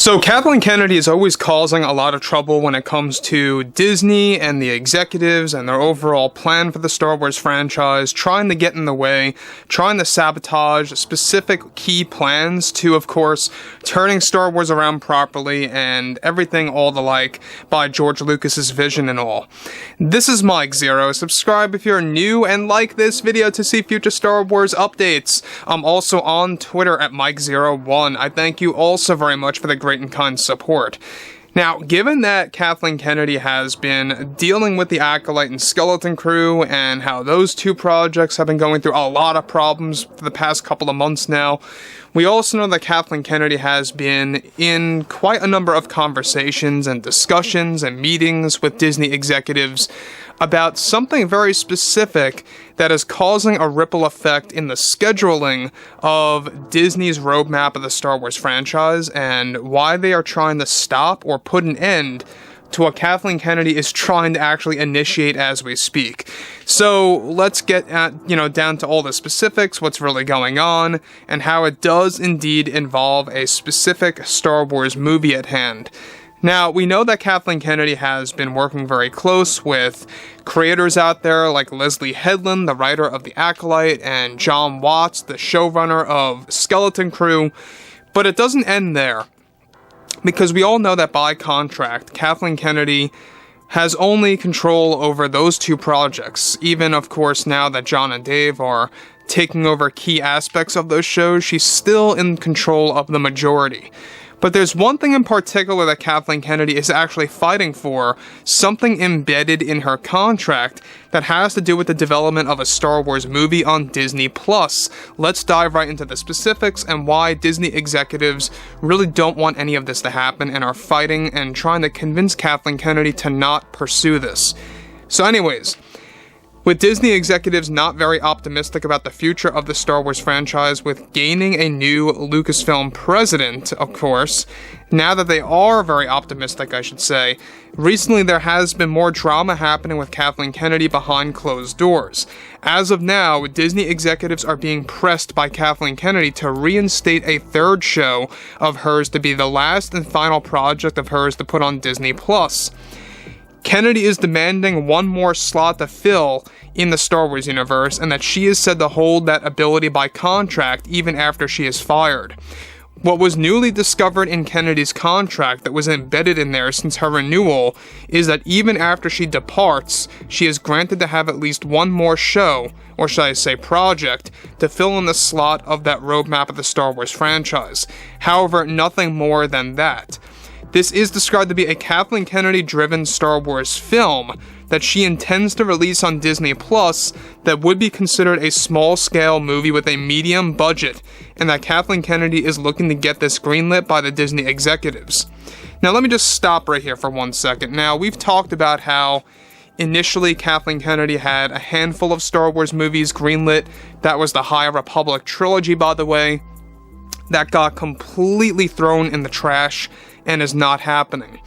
So Kathleen Kennedy is always causing a lot of trouble when it comes to Disney and the executives and their overall plan for the Star Wars franchise, trying to get in the way, trying to sabotage specific key plans to, of course, turning Star Wars around properly and everything all the like by George Lucas's vision and all. This is Mike Zero. Subscribe if you're new and like this video to see future Star Wars updates. I'm also on Twitter at Mike01. I thank you all so very much for the great and kind support. Now, given that Kathleen Kennedy has been dealing with the Acolyte and Skeleton Crew and how those two projects have been going through a lot of problems for the past couple of months now, we also know that Kathleen Kennedy has been in quite a number of conversations and discussions and meetings with Disney executives about something very specific that is causing a ripple effect in the scheduling of Disney's roadmap of the Star Wars franchise and why they are trying to stop or put an end to what Kathleen Kennedy is trying to actually initiate as we speak. So let's get down to all the specifics, what's really going on, and how it does indeed involve a specific Star Wars movie at hand. Now, we know that Kathleen Kennedy has been working very close with creators out there like Leslie Headland, the writer of The Acolyte, and John Watts, the showrunner of Skeleton Crew, but it doesn't end there. Because we all know that by contract, Kathleen Kennedy has only control over those two projects. Even, of course, now that John and Dave are taking over key aspects of those shows, she's still in control of the majority. But there's one thing in particular that Kathleen Kennedy is actually fighting for, something embedded in her contract that has to do with the development of a Star Wars movie on Disney+. Let's dive right into the specifics and why Disney executives really don't want any of this to happen and are fighting and trying to convince Kathleen Kennedy to not pursue this. So anyways, with Disney executives not very optimistic about the future of the Star Wars franchise, with gaining a new Lucasfilm president, of course, now that they are very optimistic, I should say, recently there has been more drama happening with Kathleen Kennedy behind closed doors. As of now, Disney executives are being pressed by Kathleen Kennedy to reinstate a third show of hers to be the last and final project of hers to put on Disney+. Kennedy is demanding one more slot to fill in the Star Wars universe, and that she is said to hold that ability by contract even after she is fired. What was newly discovered in Kennedy's contract that was embedded in there since her renewal is that even after she departs, she is granted to have at least one more show, or should I say project, to fill in the slot of that roadmap of the Star Wars franchise. However, nothing more than that. This is described to be a Kathleen Kennedy-driven Star Wars film that she intends to release on Disney Plus that would be considered a small-scale movie with a medium budget, and that Kathleen Kennedy is looking to get this greenlit by the Disney executives. Now let me just stop right here for 1 second. Now, we've talked about how initially Kathleen Kennedy had a handful of Star Wars movies greenlit. That was the High Republic trilogy, by the way. That got completely thrown in the trash and is not happening.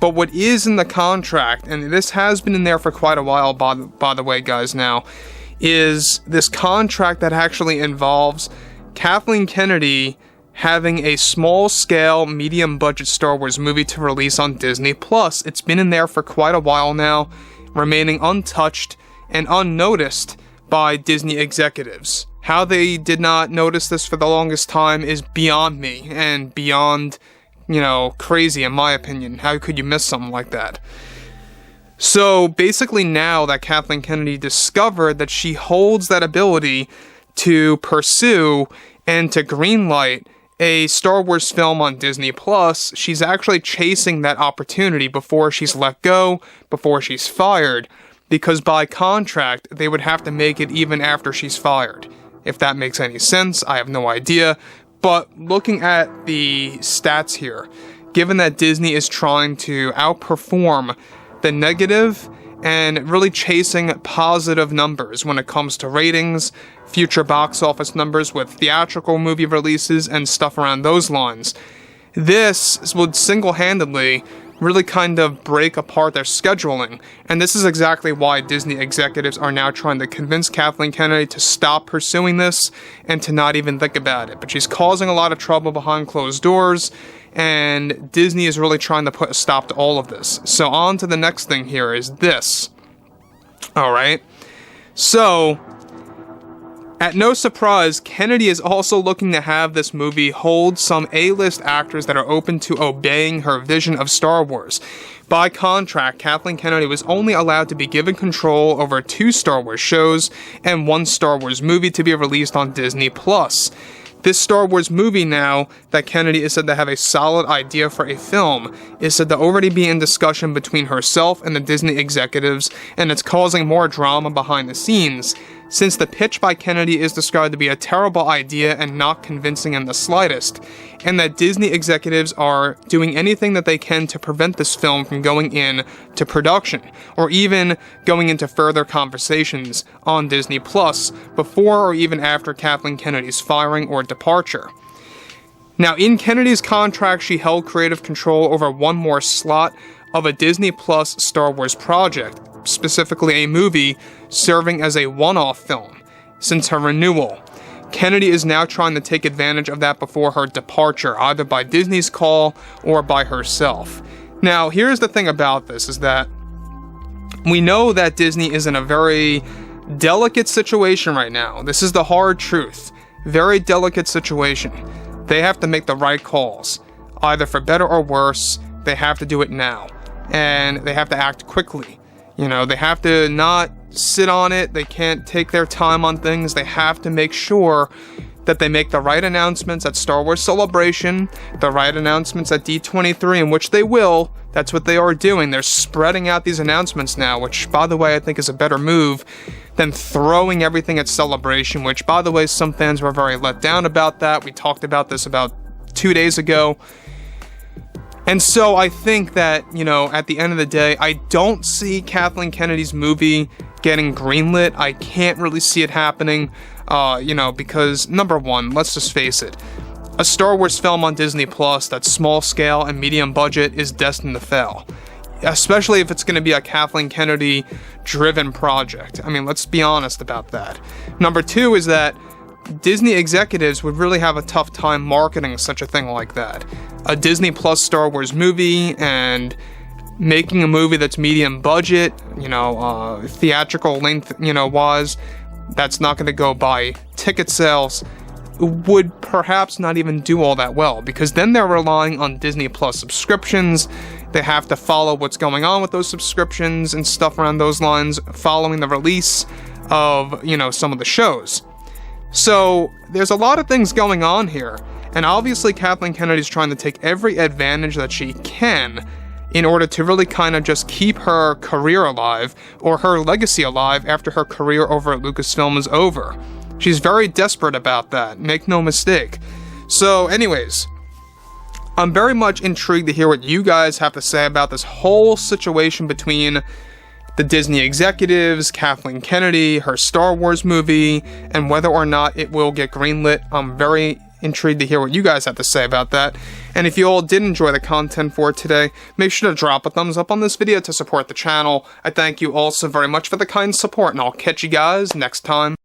But what is in the contract, and this has been in there for quite a while, by the way, guys, now, is this contract that actually involves Kathleen Kennedy having a small-scale, medium-budget Star Wars movie to release on Disney+. It's been in there for quite a while now, remaining untouched and unnoticed by Disney executives. How they did not notice this for the longest time is beyond me, and beyond crazy in my opinion. How could you miss something like that? So basically now that Kathleen Kennedy discovered that she holds that ability to pursue and to greenlight a Star Wars film on Disney+, she's actually chasing that opportunity before she's let go, before she's fired, because by contract, they would have to make it even after she's fired. If that makes any sense, I have no idea. But looking at the stats here, given that Disney is trying to outperform the negative and really chasing positive numbers when it comes to ratings, future box office numbers with theatrical movie releases and stuff around those lines, this would single-handedly really kind of break apart their scheduling. And this is exactly why Disney executives are now trying to convince Kathleen Kennedy to stop pursuing this and to not even think about it. But she's causing a lot of trouble behind closed doors, and Disney is really trying to put a stop to all of this. So on to the next thing here is this. Alright, so at no surprise, Kennedy is also looking to have this movie hold some A-list actors that are open to obeying her vision of Star Wars. By contract, Kathleen Kennedy was only allowed to be given control over 2 Star Wars shows and 1 Star Wars movie to be released on Disney+. This Star Wars movie now, that Kennedy is said to have a solid idea for a film, is said to already be in discussion between herself and the Disney executives, and it's causing more drama behind the scenes, since the pitch by Kennedy is described to be a terrible idea and not convincing in the slightest, and that Disney executives are doing anything that they can to prevent this film from going in to production, or even going into further conversations on Disney Plus before or even after Kathleen Kennedy's firing or departure. Now, in Kennedy's contract, she held creative control over 1 more slot of a Disney Plus Star Wars project, specifically a movie serving as a one-off film. Since her renewal, Kennedy is now trying to take advantage of that before her departure, either by Disney's call or by herself. Now, here's the thing about this, is that we know that Disney is in a very delicate situation right now. This is the hard truth. Very delicate situation. They have to make the right calls. Either for better or worse, they have to do it now. And they have to act quickly. You know, they have to not sit on it. They can't take their time on things. They have to make sure that they make the right announcements at Star Wars Celebration, the right announcements at D23, in which they will. That's what they are doing. They're spreading out these announcements now, which, by the way, I think is a better move than throwing everything at Celebration, which, by the way, some fans were very let down about that. We talked about this about 2 days ago. And so I think that, you know, at the end of the day, I don't see Kathleen Kennedy's movie getting greenlit. I can't really see it happening, you know, because, number one, let's just face it, a Star Wars film on Disney Plus that's small scale and medium budget is destined to fail. Especially if it's going to be a Kathleen Kennedy-driven project. I mean, let's be honest about that. Number two is that Disney executives would really have a tough time marketing such a thing like that. A Disney Plus Star Wars movie and making a movie that's medium budget, you know, theatrical length, you know, wise, that's not going to go by ticket sales, would perhaps not even do all that well, because then they're relying on Disney Plus subscriptions. They have to follow what's going on with those subscriptions and stuff around those lines following the release of, you know, some of the shows. So there's a lot of things going on here, and obviously Kathleen Kennedy's trying to take every advantage that she can in order to really kind of just keep her career alive, or her legacy alive, after her career over at Lucasfilm is over. She's very desperate about that, make no mistake. So anyways, I'm very much intrigued to hear what you guys have to say about this whole situation between the Disney executives, Kathleen Kennedy, her Star Wars movie, and whether or not it will get greenlit. I'm very intrigued to hear what you guys have to say about that. And if you all did enjoy the content for today, make sure to drop a thumbs up on this video to support the channel. I thank you all so very much for the kind support, and I'll catch you guys next time.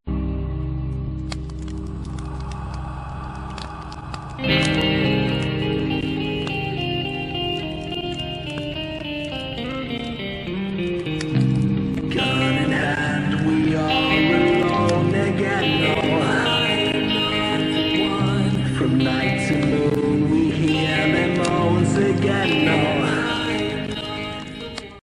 From night